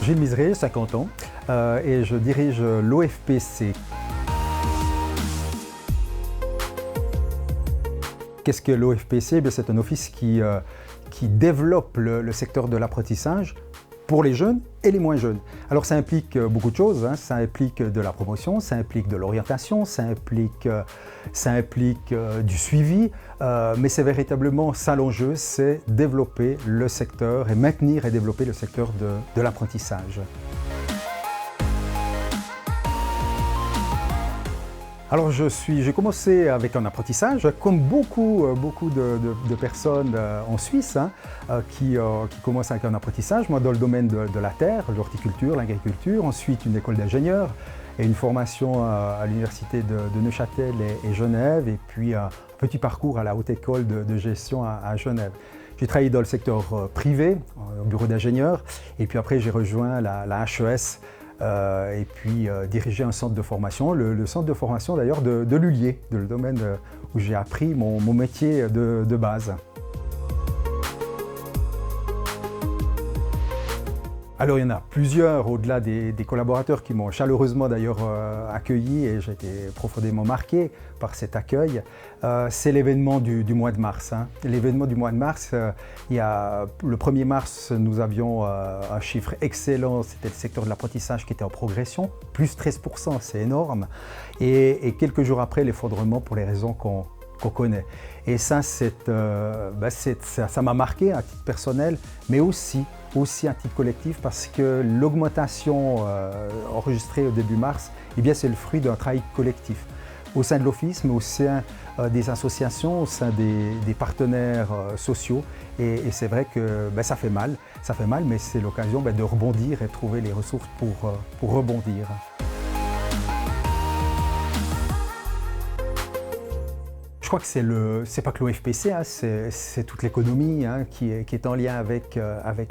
Gilles Miseré, 50 ans, et je dirige l'OFPC. Qu'est-ce que l'OFPC? C'est un office qui développe le secteur de l'apprentissage pour les jeunes et les moins jeunes. Alors ça implique beaucoup de choses, hein. Ça implique de la promotion, ça implique de l'orientation, ça implique du suivi, mais c'est véritablement ça l'enjeu, c'est développer le secteur et maintenir et développer le secteur de l'apprentissage. Alors j'ai commencé avec un apprentissage, comme beaucoup de personnes en Suisse, hein, qui commencent avec un apprentissage, moi dans le domaine de la terre, l'horticulture, l'agriculture, ensuite une école d'ingénieur et une formation à l'université de Neuchâtel et Genève, et puis un petit parcours à la haute école de gestion à Genève. J'ai travaillé dans le secteur privé, au bureau d'ingénieur, et puis après j'ai rejoint la HES, et puis diriger un centre de formation, le centre de formation d'ailleurs de l'Hulier, le domaine où j'ai appris mon métier de base. Alors il y en a plusieurs au-delà des collaborateurs qui m'ont chaleureusement d'ailleurs accueilli, et j'ai été profondément marqué par cet accueil. C'est l'événement du mois de mars, hein. L'événement du mois de mars, le 1er mars, nous avions un chiffre excellent, c'était le secteur de l'apprentissage qui était en progression, plus 13%, c'est énorme. Et quelques jours après, l'effondrement pour les raisons qu'on connaît. Et ça, ça m'a marqué à titre personnel, mais aussi à titre collectif, parce que l'augmentation enregistrée au début mars, eh bien, c'est le fruit d'un travail collectif au sein de l'Office, mais au sein des associations, au sein des partenaires sociaux. Et c'est vrai que ça fait mal, mais c'est l'occasion de rebondir et de trouver les ressources pour rebondir. Je crois que c'est pas que l'OFPC, hein, c'est toute l'économie, hein, qui est en lien avec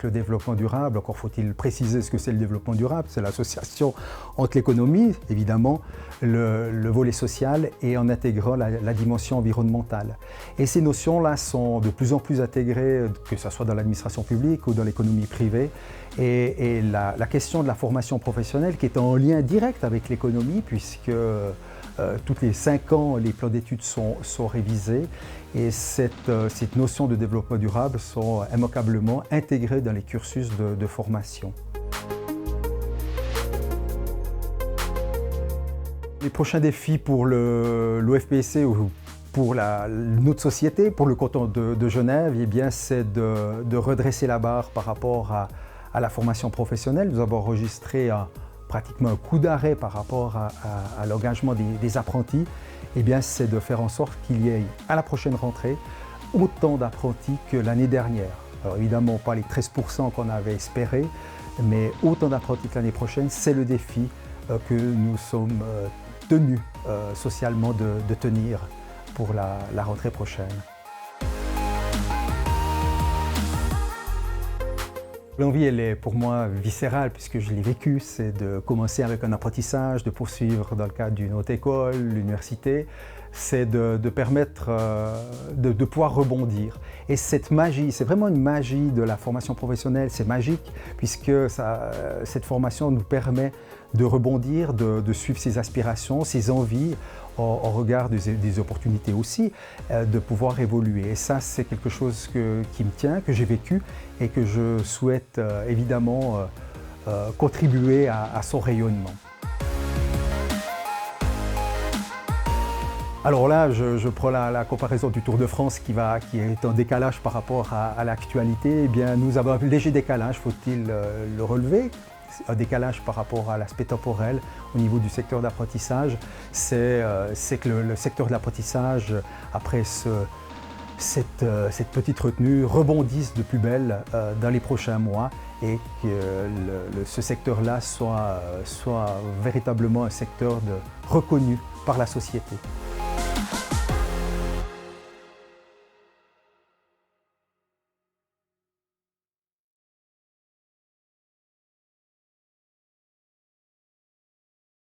le développement durable. Encore faut-il préciser ce que c'est le développement durable. C'est l'association entre l'économie, évidemment, le volet social, et en intégrant la dimension environnementale. Et ces notions-là sont de plus en plus intégrées, que ce soit dans l'administration publique ou dans l'économie privée. Et la question de la formation professionnelle qui est en lien direct avec l'économie, puisque tous les 5 ans, les plans d'études sont révisés, et cette notion de développement durable sont immanquablement intégrées dans les cursus de formation. Les prochains défis pour l'OFPC ou pour notre société, pour le canton de Genève, eh bien, c'est de redresser la barre par rapport à la formation professionnelle. Nous avons enregistré pratiquement un coup d'arrêt par rapport à l'engagement des apprentis. Eh bien, c'est de faire en sorte qu'il y ait à la prochaine rentrée autant d'apprentis que l'année dernière. Alors évidemment, pas les 13% qu'on avait espéré, mais autant d'apprentis que l'année prochaine, c'est le défi que nous sommes tenus socialement de tenir pour la rentrée prochaine. L'envie, elle est pour moi viscérale, puisque je l'ai vécu, c'est de commencer avec un apprentissage, de poursuivre dans le cadre d'une haute école, l'université, c'est de permettre de pouvoir rebondir. Et cette magie, c'est vraiment une magie de la formation professionnelle, c'est magique, puisque cette formation nous permet de rebondir, de suivre ses aspirations, ses envies, en regard des opportunités aussi, de pouvoir évoluer. Et ça, c'est quelque chose qui me tient, que j'ai vécu et que je souhaite évidemment contribuer à son rayonnement. Alors là, je prends la comparaison du Tour de France qui est en décalage par rapport à l'actualité. Eh bien, nous avons un léger décalage, faut-il le relever. Un décalage par rapport à l'aspect temporel au niveau du secteur d'apprentissage, c'est que le secteur de l'apprentissage, après cette petite retenue, rebondisse de plus belle dans les prochains mois, et que ce secteur-là soit véritablement un secteur reconnu par la société.